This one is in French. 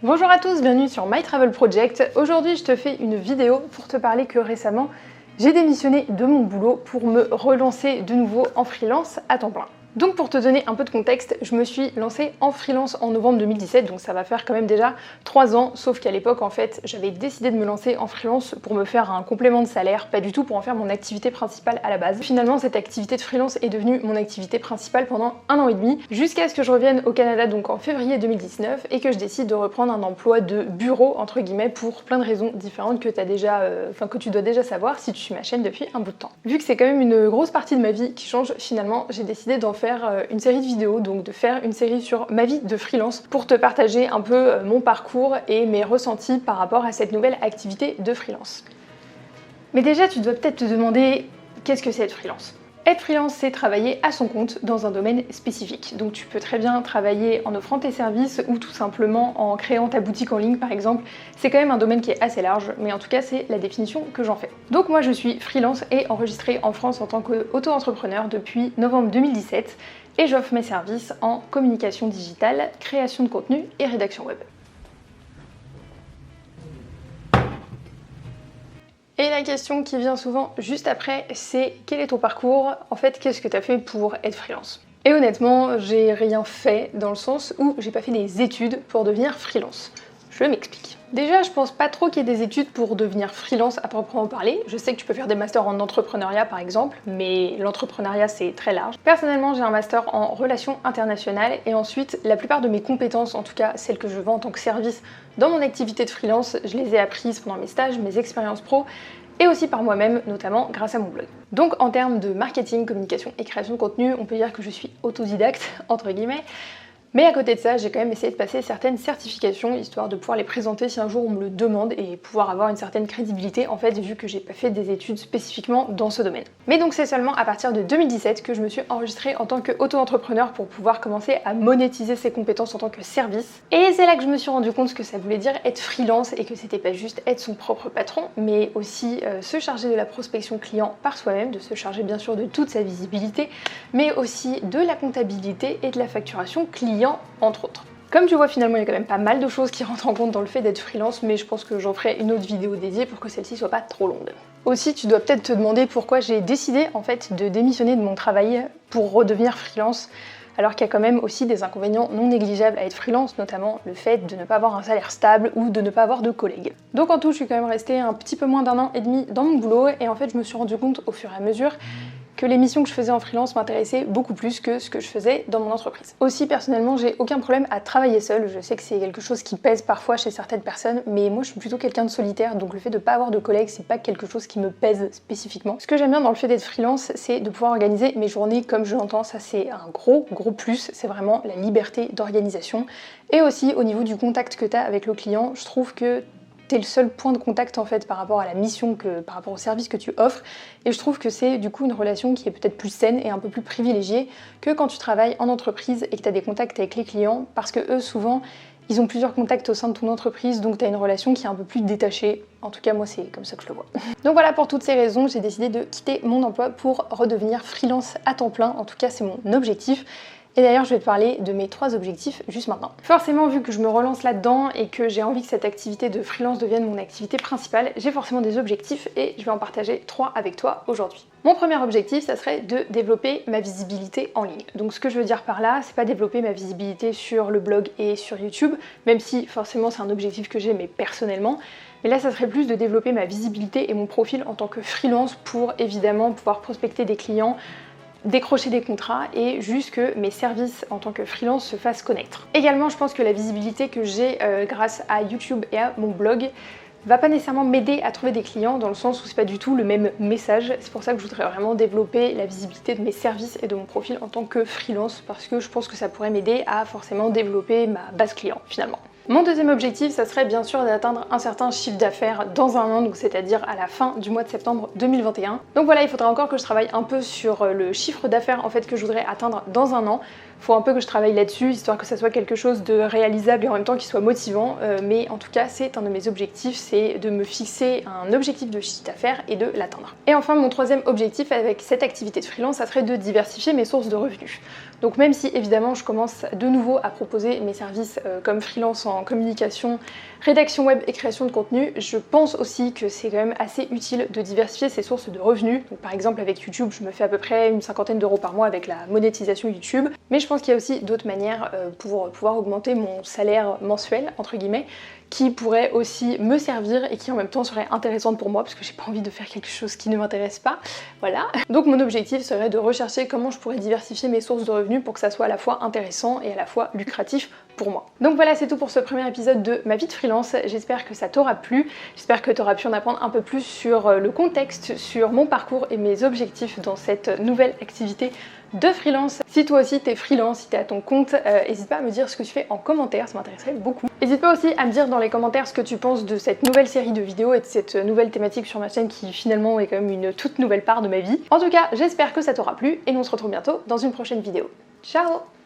Bonjour à tous, bienvenue sur My Travel Project. Aujourd'hui je te fais une vidéo pour te parler que récemment j'ai démissionné de mon boulot pour me relancer de nouveau en freelance à temps plein. Donc pour te donner un peu de contexte, je me suis lancée en freelance en novembre 2017, donc ça va faire quand même déjà 3 ans, sauf qu'à l'époque en fait j'avais décidé de me lancer en freelance pour me faire un complément de salaire, pas du tout pour en faire mon activité principale à la base. Finalement cette activité de freelance est devenue mon activité principale pendant 1 an et demi, jusqu'à ce que je revienne au Canada donc en février 2019 et que je décide de reprendre un emploi de bureau entre guillemets pour plein de raisons différentes que que tu dois déjà savoir si tu suis ma chaîne depuis un bout de temps. Vu que c'est quand même une grosse partie de ma vie qui change, finalement j'ai décidé d'en faire une série de vidéos, donc de faire une série sur ma vie de freelance pour te partager un peu mon parcours et mes ressentis par rapport à cette nouvelle activité de freelance. Mais déjà tu dois peut-être te demander qu'est-ce que c'est être freelance. Être freelance, c'est travailler à son compte dans un domaine spécifique. Donc tu peux très bien travailler en offrant tes services ou tout simplement en créant ta boutique en ligne par exemple. C'est quand même un domaine qui est assez large, mais en tout cas c'est la définition que j'en fais. Donc moi je suis freelance et enregistrée en France en tant qu'auto-entrepreneur depuis novembre 2017 et j'offre mes services en communication digitale, création de contenu et rédaction web. Et la question qui vient souvent juste après, c'est quel est ton parcours? En fait, qu'est-ce que tu as fait pour être freelance? Et honnêtement, j'ai rien fait dans le sens où j'ai pas fait des études pour devenir freelance. Je m'explique. Déjà, je pense pas trop qu'il y ait des études pour devenir freelance à proprement parler. Je sais que tu peux faire des masters en entrepreneuriat par exemple, mais l'entrepreneuriat c'est très large. Personnellement, j'ai un master en relations internationales et ensuite, la plupart de mes compétences, en tout cas celles que je vends en tant que service dans mon activité de freelance, je les ai apprises pendant mes stages, mes expériences pro et aussi par moi-même, notamment grâce à mon blog. Donc en termes de marketing, communication et création de contenu, on peut dire que je suis autodidacte, entre guillemets. Mais à côté de ça, j'ai quand même essayé de passer certaines certifications, histoire de pouvoir les présenter si un jour on me le demande et pouvoir avoir une certaine crédibilité, en fait, vu que j'ai pas fait des études spécifiquement dans ce domaine. Mais donc c'est seulement à partir de 2017 que je me suis enregistrée en tant qu'auto-entrepreneur pour pouvoir commencer à monétiser ces compétences en tant que service. Et c'est là que je me suis rendu compte ce que ça voulait dire être freelance et que c'était pas juste être son propre patron, mais aussi se charger de la prospection client par soi-même, de se charger bien sûr de toute sa visibilité, mais aussi de la comptabilité et de la facturation client entre autres. Comme tu vois, finalement il y a quand même pas mal de choses qui rentrent en compte dans le fait d'être freelance, mais je pense que j'en ferai une autre vidéo dédiée pour que celle-ci soit pas trop longue. Aussi, tu dois peut-être te demander pourquoi j'ai décidé en fait de démissionner de mon travail pour redevenir freelance, alors qu'il y a quand même aussi des inconvénients non négligeables à être freelance, notamment le fait de ne pas avoir un salaire stable ou de ne pas avoir de collègues. Donc en tout, je suis quand même restée un petit peu moins d'1 an et demi dans mon boulot, et en fait je me suis rendu compte au fur et à mesure que les missions que je faisais en freelance m'intéressaient beaucoup plus que ce que je faisais dans mon entreprise. Aussi, personnellement, j'ai aucun problème à travailler seule. Je sais que c'est quelque chose qui pèse parfois chez certaines personnes, mais moi je suis plutôt quelqu'un de solitaire, donc le fait de pas avoir de collègues, c'est pas quelque chose qui me pèse spécifiquement. Ce que j'aime bien dans le fait d'être freelance, c'est de pouvoir organiser mes journées comme je l'entends. Ça c'est un gros plus, c'est vraiment la liberté d'organisation. Et aussi au niveau du contact que tu as avec le client, je trouve que t'es le seul point de contact en fait par rapport à la mission, par rapport au service que tu offres, et je trouve que c'est du coup une relation qui est peut-être plus saine et un peu plus privilégiée que quand tu travailles en entreprise et que tu as des contacts avec les clients, parce que eux souvent ils ont plusieurs contacts au sein de ton entreprise, donc tu as une relation qui est un peu plus détachée. En tout cas moi c'est comme ça que je le vois. Donc voilà, pour toutes ces raisons j'ai décidé de quitter mon emploi pour redevenir freelance à temps plein. En tout cas c'est mon objectif. Et d'ailleurs, je vais te parler de mes 3 objectifs juste maintenant. Forcément, vu que je me relance là-dedans et que j'ai envie que cette activité de freelance devienne mon activité principale, j'ai forcément des objectifs et je vais en partager 3 avec toi aujourd'hui. Mon premier objectif, ça serait de développer ma visibilité en ligne. Donc ce que je veux dire par là, c'est pas développer ma visibilité sur le blog et sur YouTube, même si forcément c'est un objectif que j'ai, mais personnellement. Mais là, ça serait plus de développer ma visibilité et mon profil en tant que freelance pour évidemment pouvoir prospecter des clients, décrocher des contrats et juste que mes services en tant que freelance se fassent connaître. Également, je pense que la visibilité que j'ai grâce à YouTube et à mon blog va pas nécessairement m'aider à trouver des clients, dans le sens où c'est pas du tout le même message. C'est pour ça que je voudrais vraiment développer la visibilité de mes services et de mon profil en tant que freelance, parce que je pense que ça pourrait m'aider à forcément développer ma base client finalement. Mon deuxième objectif, ça serait bien sûr d'atteindre un certain chiffre d'affaires dans 1 an, donc c'est-à-dire à la fin du mois de septembre 2021. Donc voilà, il faudra encore que je travaille un peu sur le chiffre d'affaires en fait que je voudrais atteindre dans 1 an. Faut un peu que je travaille là-dessus, histoire que ça soit quelque chose de réalisable et en même temps qui soit motivant, mais en tout cas c'est un de mes objectifs, c'est de me fixer un objectif de chiffre d'affaires et de l'atteindre. Et enfin mon troisième objectif avec cette activité de freelance, ça serait de diversifier mes sources de revenus. Donc même si évidemment je commence de nouveau à proposer mes services comme freelance en communication, rédaction web et création de contenu, je pense aussi que c'est quand même assez utile de diversifier ses sources de revenus. Donc par exemple avec YouTube, je me fais à peu près une cinquantaine d'euros par mois avec la monétisation YouTube, mais je pense qu'il y a aussi d'autres manières pour pouvoir augmenter mon salaire mensuel, entre guillemets, qui pourrait aussi me servir et qui en même temps serait intéressante pour moi parce que j'ai pas envie de faire quelque chose qui ne m'intéresse pas, voilà. Donc mon objectif serait de rechercher comment je pourrais diversifier mes sources de revenus pour que ça soit à la fois intéressant et à la fois lucratif pour moi. Donc voilà, c'est tout pour ce premier épisode de ma vie de freelance, j'espère que ça t'aura plu, j'espère que tu auras pu en apprendre un peu plus sur le contexte, sur mon parcours et mes objectifs dans cette nouvelle activité de freelance. Si toi aussi t'es freelance, si t'es à ton compte, n'hésite pas à me dire ce que tu fais en commentaire, ça m'intéresserait beaucoup. N'hésite pas aussi à me dire dans les commentaires ce que tu penses de cette nouvelle série de vidéos et de cette nouvelle thématique sur ma chaîne qui finalement est quand même une toute nouvelle part de ma vie. En tout cas, j'espère que ça t'aura plu et nous on se retrouve bientôt dans une prochaine vidéo. Ciao!